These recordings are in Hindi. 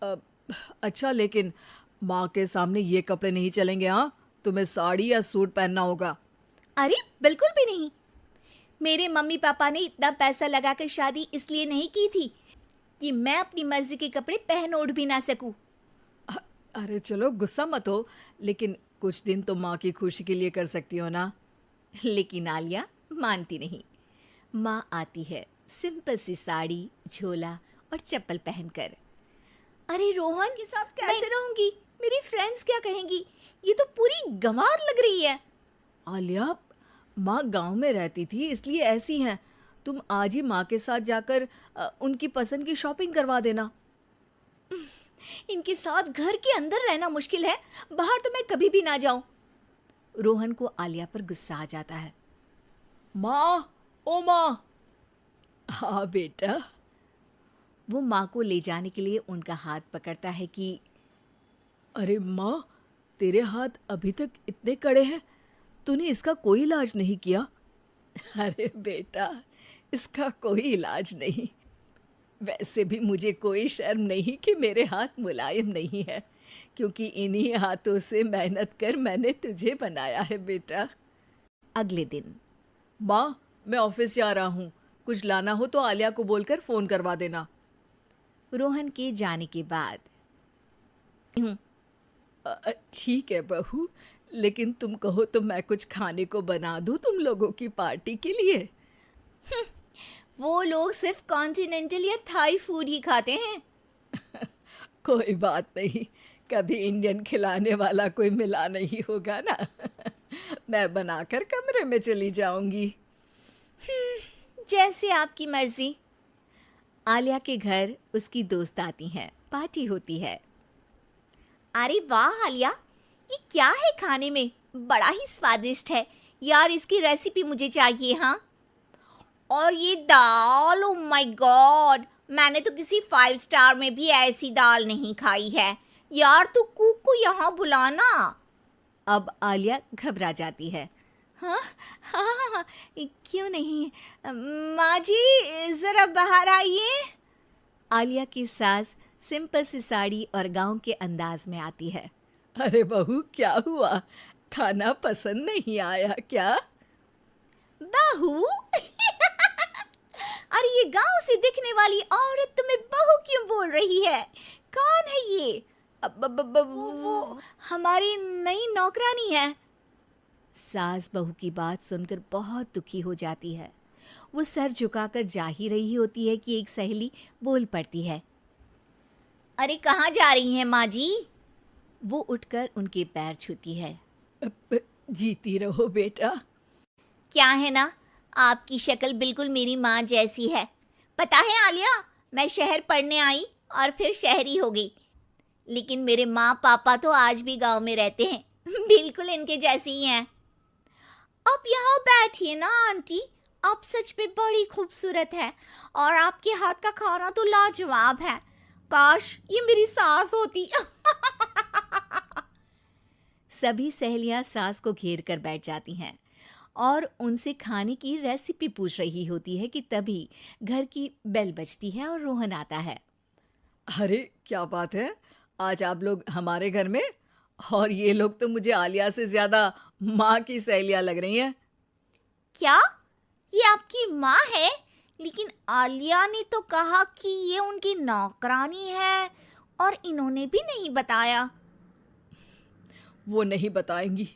अ, अच्छा, लेकिन माँ के सामने ये कपड़े नहीं चलेंगे। हाँ, तुम्हें साड़ी या सूट पहनना होगा। अरे बिल्कुल भी नहीं। मेरे मम्मी पापा ने इतना पैसा लगाकर शादी इसलिए नहीं की थी कि मैं अपनी मर्जी के कपड़े पहन ओढ़ भी ना सकूं। अ, अरे चलो, गुस्सा मत हो, लेकिन कुछ दिन तो माँ की खुशी के लिए कर सकती हो ना। लेकिन आलिया मानती नहीं। माँ आती है सिंपल सी साड़ी, झोला और चप्पल पहनकर। अरे रोहन के साथ कैसे रहूंगी? मेरी फ्रेंड्स क्या कहेंगी? ये तो पूरी गंवार लग रही है। आलिया, माँ गांव में रहती थी इसलिए ऐसी हैं। तुम आज ही माँ के साथ जाकर उनकी पसंद की शॉपिंग करवा देना। इनके साथ घर के अंदर रहना मुश्किल है, बाहर तो मैं कभी भी ना जाऊं। रोहन को आलिया पर गुस्सा आ जाता है। माँ, ओ माँ। हाँ बेटा। वो माँ को ले जाने के लिए उनका हाथ पकड़ता है कि अरे माँ, तेरे हाथ अभी तक इतने कड़े हैं, तूने इसका कोई इलाज नहीं किया? अरे बेटा, इसका कोई इलाज नहीं। वैसे भी मुझे कोई शर्म नहीं कि मेरे हाथ मुलायम नहीं है, क्योंकि इन्हीं हाथों से मेहनत कर मैंने तुझे बनाया है बेटा। अगले दिन माँ, मैं ऑफिस जा रहा हूँ। कुछ लाना हो तो आलिया को बोलकर फ़ोन करवा देना। रोहन के जाने के बाद हूँ। ठीक है बहू, लेकिन तुम कहो तो मैं कुछ खाने को बना दूँ तुम लोगों की पार्टी के लिए। वो लोग सिर्फ कॉन्टिनेंटल या थाई फूड ही खाते हैं। कोई बात नहीं, कभी इंडियन खिलाने वाला कोई मिला नहीं होगा ना। मैं बनाकर कमरे में चली जाऊंगी। जैसे आपकी मर्जी। आलिया के घर उसकी दोस्त आती हैं, पार्टी होती है। अरे वाह आलिया, ये क्या है खाने में? बड़ा ही स्वादिष्ट है यार, इसकी रेसिपी मुझे चाहिए। हाँ, और ये दाल, ओ माय गॉड, मैंने तो किसी 5 स्टार में भी ऐसी दाल नहीं खाई है। यार तू कुक को यहाँ बुलाना। अब आलिया घबरा जाती है। हाँ हाँ हाँ हाँ, क्यों नहीं। माँ जी जरा बाहर आइए। आलिया की सास सिंपल सी साड़ी और गांव के अंदाज में आती है। अरे बहू, क्या हुआ? खाना पसंद नहीं आया क्या? बहू? अरे ये गांव से दिखने वाली औरत तुम्हें बहू क्यों बोल रही है? कौन है ये? वो हमारी नई नौकरानी है। सास बहू की बात सुनकर बहुत दुखी हो जाती है। वो सर झुकाकर जा ही रही होती है कि एक सहेली बोल पड़ती है। अरे कहाँ जा रही हैं माँ जी? वो उठकर उनके पैर छूती है। जीती रहो बेटा। क्या है ना, आपकी शक्ल बिल्कुल मेरी माँ जैसी है। पता है आलिया, मैं शहर पढ़ने आई और फिर शहरी हो गई, लेकिन मेरे माँ पापा तो आज भी गांव में रहते हैं। बिल्कुल इनके जैसे ही हैं। आप यहाँ बैठिए ना आंटी, आप सच में बड़ी खूबसूरत है और आपके हाथ का खाना तो लाजवाब है। काश ये मेरी सास होती। सभी सहेलियां सास को घेर कर बैठ जाती हैं और उनसे खाने की रेसिपी पूछ रही होती है कि तभी घर की बेल बजती है और रोहन आता है। अरे क्या बात है, आज आप लोग हमारे घर में? और ये लोग तो मुझे आलिया से ज्यादा माँ की सहेलियाँ लग रही हैं। क्या ये आपकी माँ है? लेकिन आलिया ने तो कहा कि ये उनकी नौकरानी है और इन्होंने भी नहीं बताया। वो नहीं बताएंगी,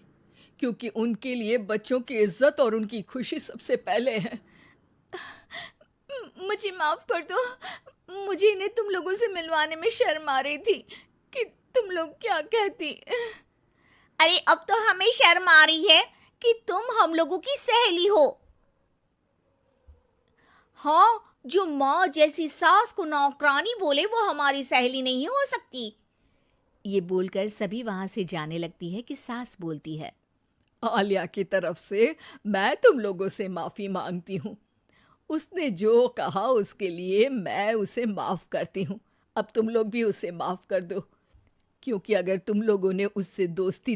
क्योंकि उनके लिए बच्चों की इज्जत और उनकी खुशी सबसे पहले है। मुझे माफ कर दो, मुझे इन्हें तुम लोगों से मिलवाने में शर्म आ रही थी कि तुम लोग क्या कहती। अरे अब तो हमें शर्म आ रही है कि तुम हम लोगों की सहेली हो। हाँ, जो माँ जैसी सास को नौकरानी बोले वो हमारी सहेली नहीं हो सकती। ये बोलकर सभी वहां से जाने लगती है कि सास बोलती है। आलिया की तरफ से मैं तुम लोगों से माफ़ी मांगती हूँ। उसने जो कहा उसके लिए मैं उसे माफ़ करती हूँ। अब तुम लोग भी उसे माफ़ कर दो, क्योंकि अगर तुम लोगों ने उससे दोस्ती